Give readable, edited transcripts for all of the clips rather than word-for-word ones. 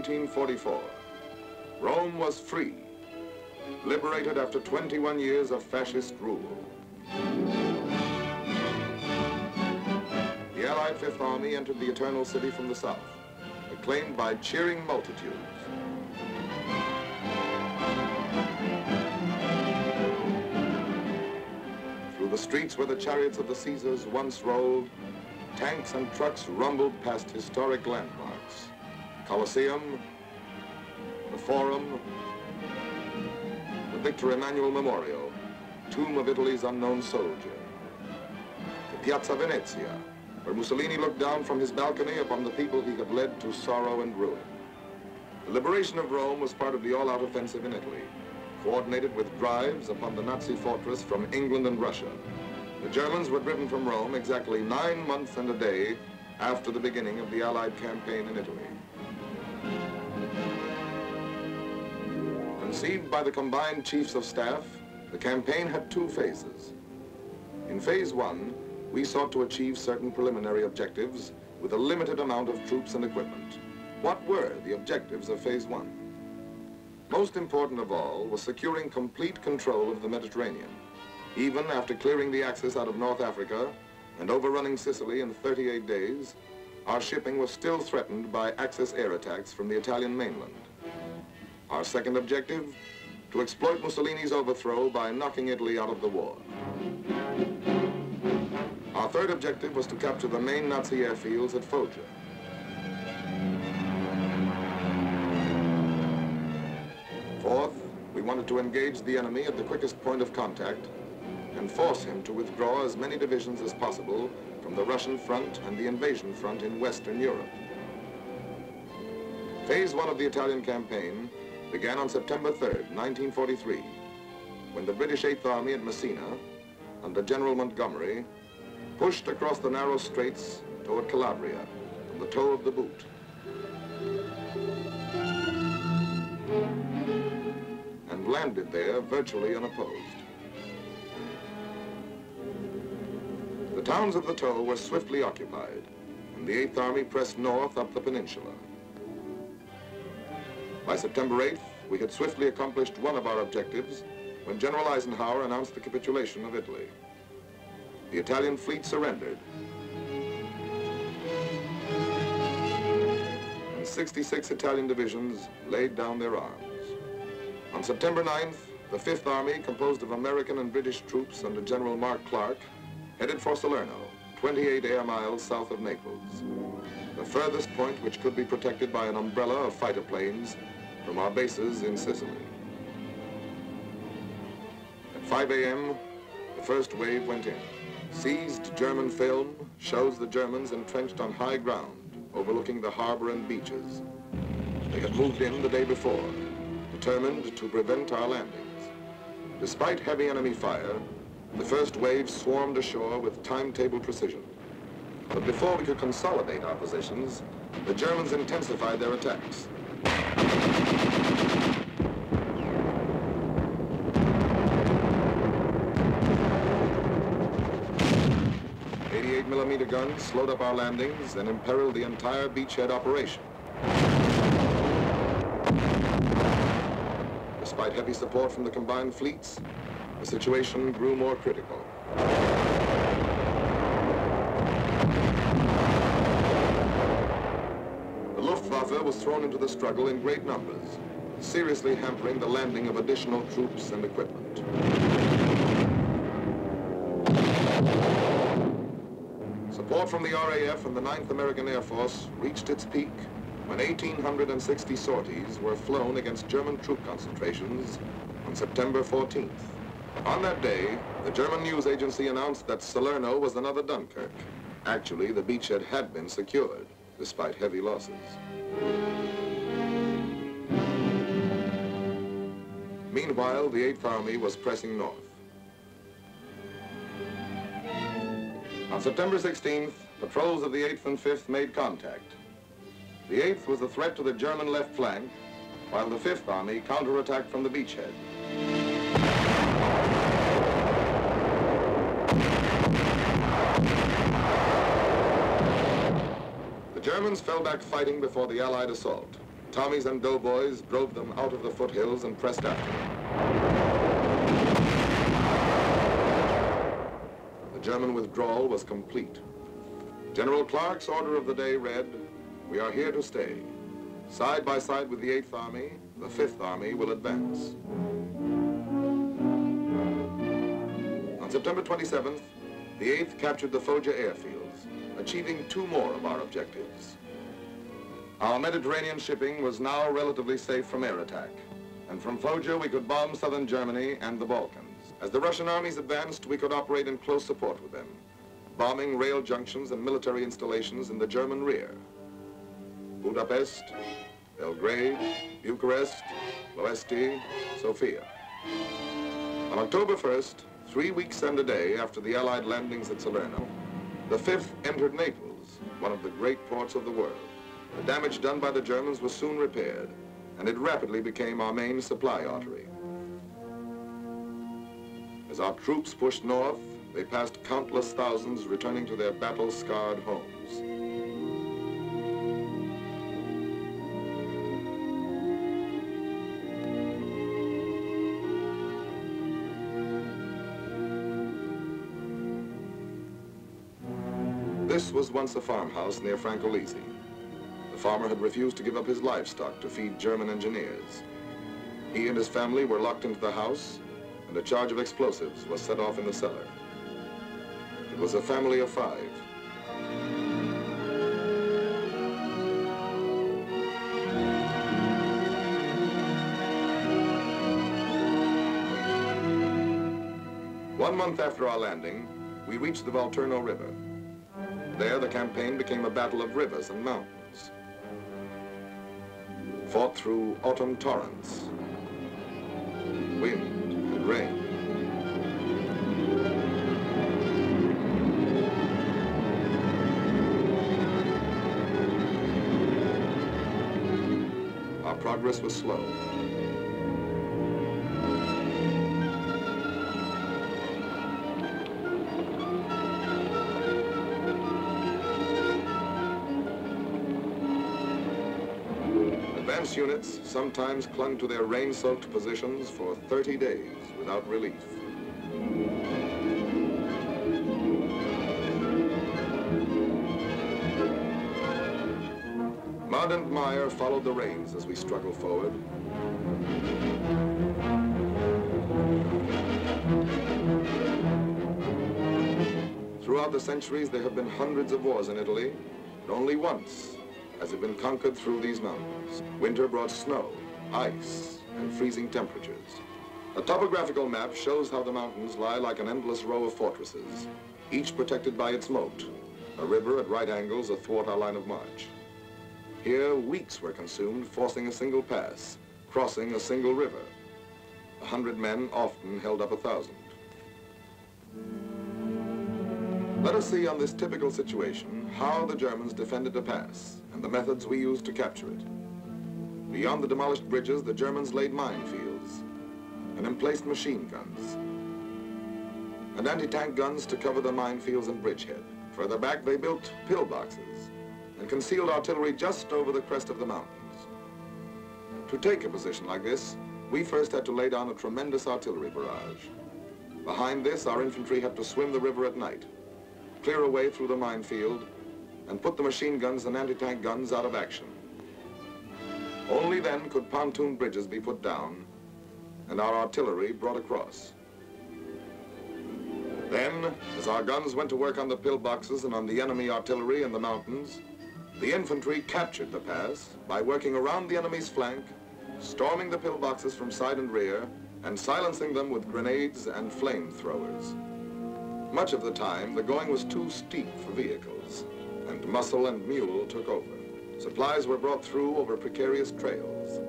1944. Rome was free, liberated after 21 years of fascist rule. The Allied Fifth Army entered the Eternal City from the south, acclaimed by cheering multitudes. Through the streets where the chariots of the Caesars once rolled, tanks and trucks rumbled past historic landmarks. Colosseum, the Forum, the Victor Emmanuel Memorial, tomb of Italy's unknown soldier. The Piazza Venezia, where Mussolini looked down from his balcony upon the people he had led to sorrow and ruin. The liberation of Rome was part of the all-out offensive in Italy, coordinated with drives upon the Nazi fortress from England and Russia. The Germans were driven from Rome exactly 9 months and a day after the beginning of the Allied campaign in Italy. Conceived by the combined chiefs of staff, the campaign had 2 phases. In phase 1, we sought to achieve certain preliminary objectives with a limited amount of troops and equipment. What were the objectives of phase 1? Most important of all was securing complete control of the Mediterranean. Even after clearing the Axis out of North Africa and overrunning Sicily in 38 days, our shipping was still threatened by Axis air attacks from the Italian mainland. Our second objective, to exploit Mussolini's overthrow by knocking Italy out of the war. Our third objective was to capture the main Nazi airfields at Foggia. Fourth, we wanted to engage the enemy at the quickest point of contact and force him to withdraw as many divisions as possible from the Russian front and the invasion front in Western Europe. Phase 1 of the Italian campaign began on September 3rd, 1943, when the British Eighth Army at Messina, under General Montgomery, pushed across the narrow straits toward Calabria on the toe of the boot. And landed there virtually unopposed. The towns of the toe were swiftly occupied, and the Eighth Army pressed north up the peninsula. By September 8th, we had swiftly accomplished one of our objectives when General Eisenhower announced the capitulation of Italy. The Italian fleet surrendered, and 66 Italian divisions laid down their arms. On September 9th, the Fifth Army, composed of American and British troops under General Mark Clark, headed for Salerno, 28 air miles south of Naples, the furthest point which could be protected by an umbrella of fighter planes from our bases in Sicily. At 5 a.m., the first wave went in. Seized German film shows the Germans entrenched on high ground, overlooking the harbor and beaches. They had moved in the day before, determined to prevent our landings. Despite heavy enemy fire, the first wave swarmed ashore with timetable precision. But before we could consolidate our positions, the Germans intensified their attacks. 88mm guns slowed up our landings and imperiled the entire beachhead operation. Despite heavy support from the combined fleets, the situation grew more critical. The Luftwaffe was thrown into the struggle in great numbers, seriously hampering the landing of additional troops and equipment. Support from the RAF and the 9th American Air Force reached its peak when 1,860 sorties were flown against German troop concentrations on September 14th. On that day, the German news agency announced that Salerno was another Dunkirk. Actually, the beachhead had been secured, despite heavy losses. Meanwhile, the Eighth Army was pressing north. On September 16th, patrols of the 8th and 5th made contact. The 8th was a threat to the German left flank, while the 5th Army counterattacked from the beachhead. The Germans fell back fighting before the Allied assault. Tommies and doughboys drove them out of the foothills and pressed after them. The German withdrawal was complete. General Clark's order of the day read, "We are here to stay. Side by side with the 8th Army, the 5th Army will advance." On September 27th, the 8th captured the Foggia airfields, achieving 2 more of our objectives. Our Mediterranean shipping was now relatively safe from air attack, and from Foggia we could bomb southern Germany and the Balkans. As the Russian armies advanced, we could operate in close support with them, bombing rail junctions and military installations in the German rear. Budapest, Belgrade, Bucharest, Ploesti, Sofia. On October 1st, 3 weeks and a day after the Allied landings at Salerno, the 5th entered Naples, one of the great ports of the world. The damage done by the Germans was soon repaired, and it rapidly became our main supply artery. As our troops pushed north, they passed countless thousands returning to their battle-scarred homes. This was once a farmhouse near Francolizi. The farmer had refused to give up his livestock to feed German engineers. He and his family were locked into the house, and a charge of explosives was set off in the cellar. It was a family of 5. One month after our landing, we reached the Volturno River. There, the campaign became a battle of rivers and mountains, fought through autumn torrents, wind and rain. Our progress was slow. Advance units sometimes clung to their rain-soaked positions for 30 days without relief. Mud and mire followed the rains as we struggled forward. Throughout the centuries, there have been hundreds of wars in Italy, but only once has it been conquered through these mountains. Winter brought snow, ice, and freezing temperatures. A topographical map shows how the mountains lie like an endless row of fortresses, each protected by its moat, a river at right angles athwart our line of march. Here, weeks were consumed forcing a single pass, crossing a single river. 100 men often held up 1,000. Let us see on this typical situation how the Germans defended a pass and the methods we used to capture it. Beyond the demolished bridges, the Germans laid minefields and emplaced machine guns and anti-tank guns to cover the minefields and bridgehead. Further back, they built pillboxes and concealed artillery just over the crest of the mountains. To take a position like this, we first had to lay down a tremendous artillery barrage. Behind this, our infantry had to swim the river at night, clear a way through the minefield, and put the machine guns and anti-tank guns out of action. Only then could pontoon bridges be put down and our artillery brought across. Then, as our guns went to work on the pillboxes and on the enemy artillery in the mountains, the infantry captured the pass by working around the enemy's flank, storming the pillboxes from side and rear, and silencing them with grenades and flamethrowers. Much of the time, the going was too steep for vehicles, and muscle and mule took over. Supplies were brought through over precarious trails.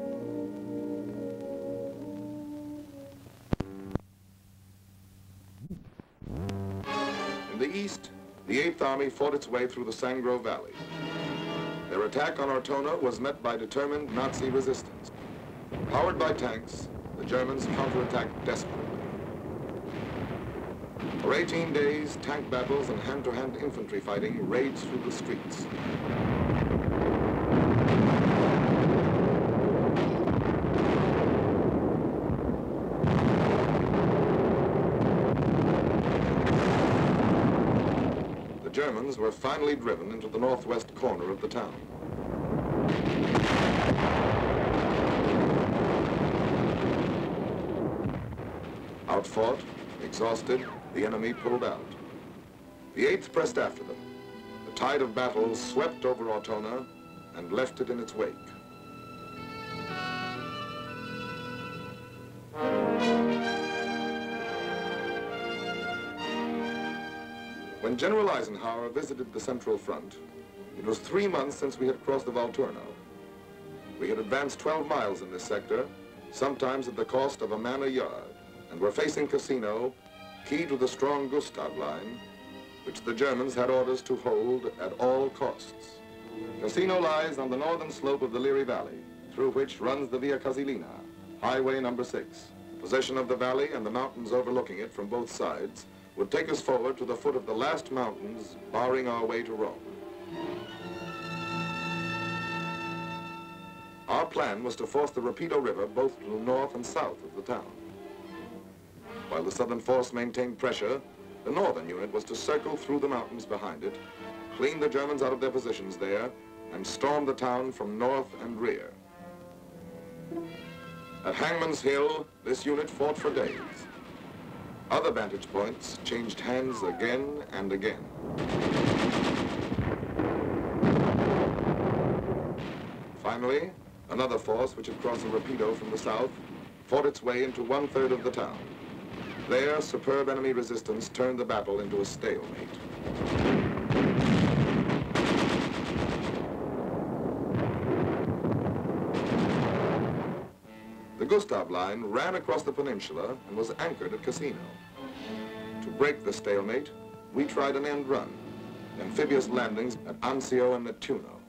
In the east, the 8th Army fought its way through the Sangro Valley. Their attack on Ortona was met by determined Nazi resistance. Powered by tanks, the Germans counterattacked desperately. For 18 days, tank battles and hand-to-hand infantry fighting raged through the streets. Germans were finally driven into the northwest corner of the town. Outfought, exhausted, the enemy pulled out. The 8th pressed after them. The tide of battle swept over Ortona and left it in its wake. When General Eisenhower visited the Central Front, it was 3 months since we had crossed the Volturno. We had advanced 12 miles in this sector, sometimes at the cost of a man a yard, and were facing Cassino, key to the strong Gustav line, which the Germans had orders to hold at all costs. Cassino lies on the northern slope of the Liri Valley, through which runs the Via Casilina, Highway number 6. Possession of the valley and the mountains overlooking it from both sides would take us forward to the foot of the last mountains, barring our way to Rome. Our plan was to force the Rapido River both to the north and south of the town. While the southern force maintained pressure, the northern unit was to circle through the mountains behind it, clean the Germans out of their positions there, and storm the town from north and rear. At Hangman's Hill, this unit fought for days. Other vantage points changed hands again and again. Finally, another force which had crossed the Rapido from the south fought its way into 1/3 of the town. There, superb enemy resistance turned the battle into a stalemate. The Gustav line ran across the peninsula and was anchored at Cassino. To break the stalemate, we tried an end run, amphibious landings at Anzio and Nettuno.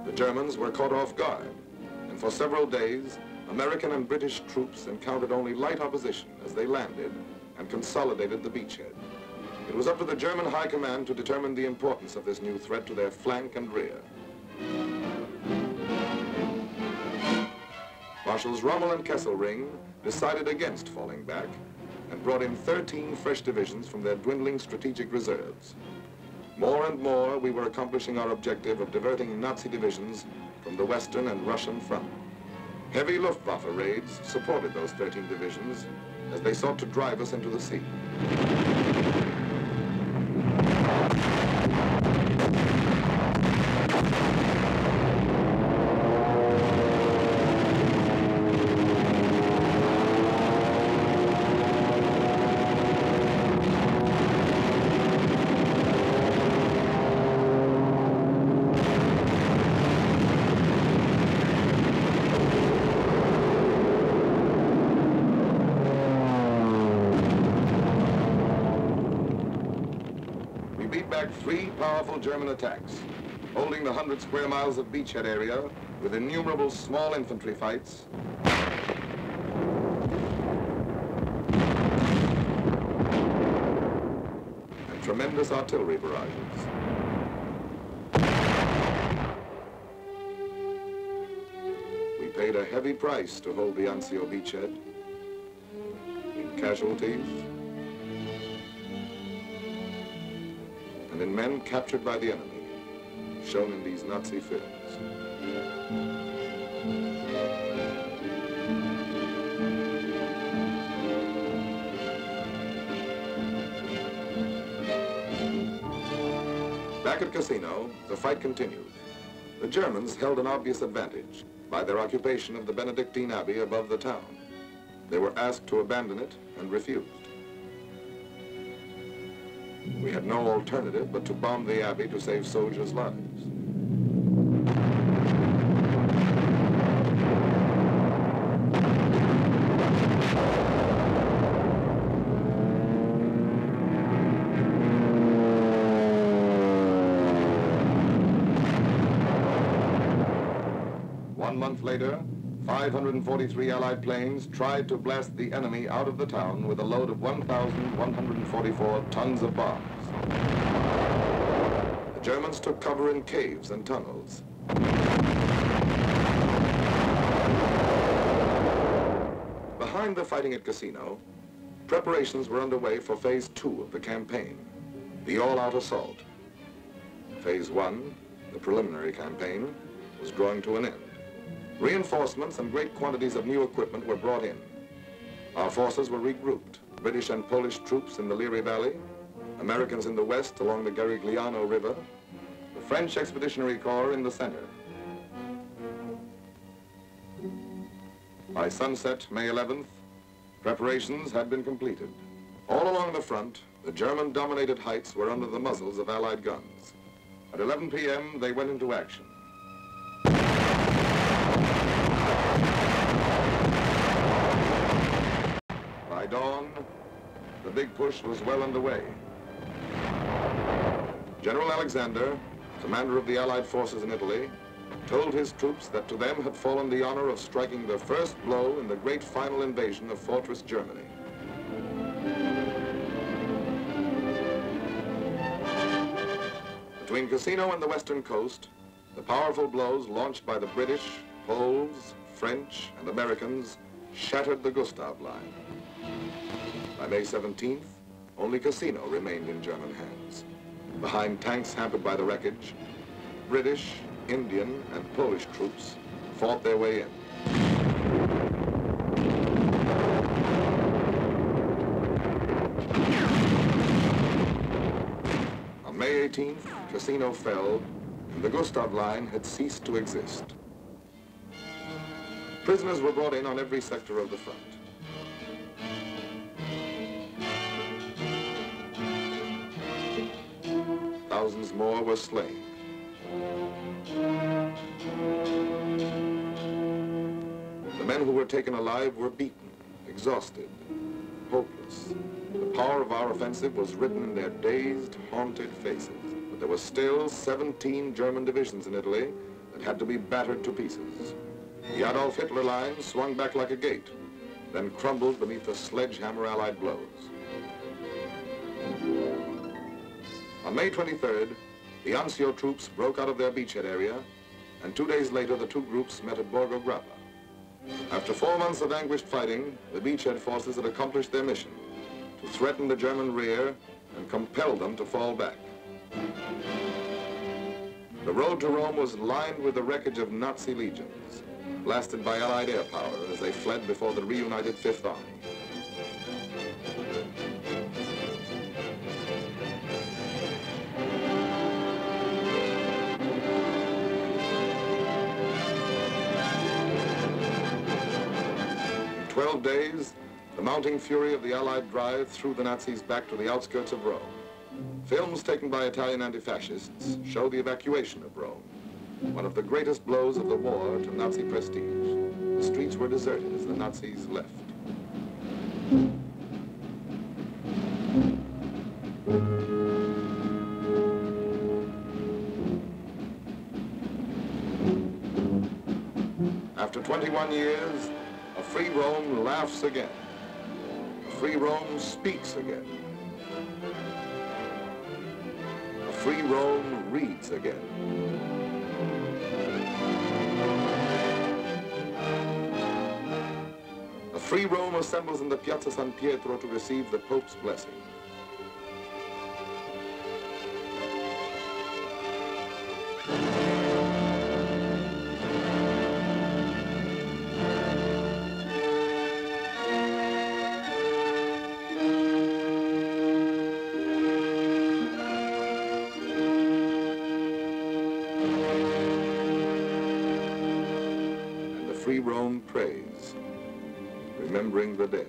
The Germans were caught off guard, and for several days, American and British troops encountered only light opposition as they landed and consolidated the beachhead. It was up to the German High Command to determine the importance of this new threat to their flank and rear. Marshals Rommel and Kesselring decided against falling back and brought in 13 fresh divisions from their dwindling strategic reserves. More and more, we were accomplishing our objective of diverting Nazi divisions from the Western and Russian front. Heavy Luftwaffe raids supported those 13 divisions as they sought to drive us into the sea. Back 3 powerful German attacks, holding the 100 square miles of beachhead area with innumerable small infantry fights, and tremendous artillery barrages. We paid a heavy price to hold the Anzio beachhead in casualties, and in men captured by the enemy, shown in these Nazi films. Back at Cassino, the fight continued. The Germans held an obvious advantage by their occupation of the Benedictine Abbey above the town. They were asked to abandon it and refused. We had no alternative but to bomb the Abbey to save soldiers' lives. One month later, 543 Allied planes tried to blast the enemy out of the town with a load of 1,144 tons of bombs. The Germans took cover in caves and tunnels. Behind the fighting at Cassino, preparations were underway for phase 2 of the campaign. the all-out assault. Phase 1, the preliminary campaign, was drawing to an end. Reinforcements and great quantities of new equipment were brought in. Our forces were regrouped, British and Polish troops in the Liri Valley, Americans in the west along the Garigliano River, the French Expeditionary Corps in the center. By sunset, May 11th, preparations had been completed. All along the front, the German-dominated heights were under the muzzles of Allied guns. At 11 p.m., they went into action. By dawn, the big push was well underway. General Alexander, commander of the Allied forces in Italy, told his troops that to them had fallen the honor of striking the first blow in the great final invasion of Fortress Germany. Between Cassino and the western coast, the powerful blows launched by the British, Poles, French, and Americans shattered the Gustav Line. By May 17th, only Cassino remained in German hands. Behind tanks hampered by the wreckage, British, Indian, and Polish troops fought their way in. On May 18th, Cassino fell, and the Gustav Line had ceased to exist. Prisoners were brought in on every sector of the front. Thousands more were slain. The men who were taken alive were beaten, exhausted, hopeless. The power of our offensive was written in their dazed, haunted faces. But there were still 17 German divisions in Italy that had to be battered to pieces. The Adolf Hitler line swung back like a gate, then crumbled beneath the sledgehammer Allied blows. On May 23rd, the Anzio troops broke out of their beachhead area, and 2 days later the two groups met at Borgo Grappa. After 4 months of anguished fighting, the beachhead forces had accomplished their mission, to threaten the German rear and compel them to fall back. The road to Rome was lined with the wreckage of Nazi legions, blasted by Allied air power as they fled before the reunited Fifth Army. In 12 days, the mounting fury of the Allied drive threw the Nazis back to the outskirts of Rome. Films taken by Italian anti-fascists show the evacuation of Rome, one of the greatest blows of the war to Nazi prestige. The streets were deserted as the Nazis left. After 21 years, a free Rome laughs again. A free Rome speaks again. A free Rome reads again. A free Rome assembles in the Piazza San Pietro to receive the Pope's blessing. Free Rome prays, remembering the dead.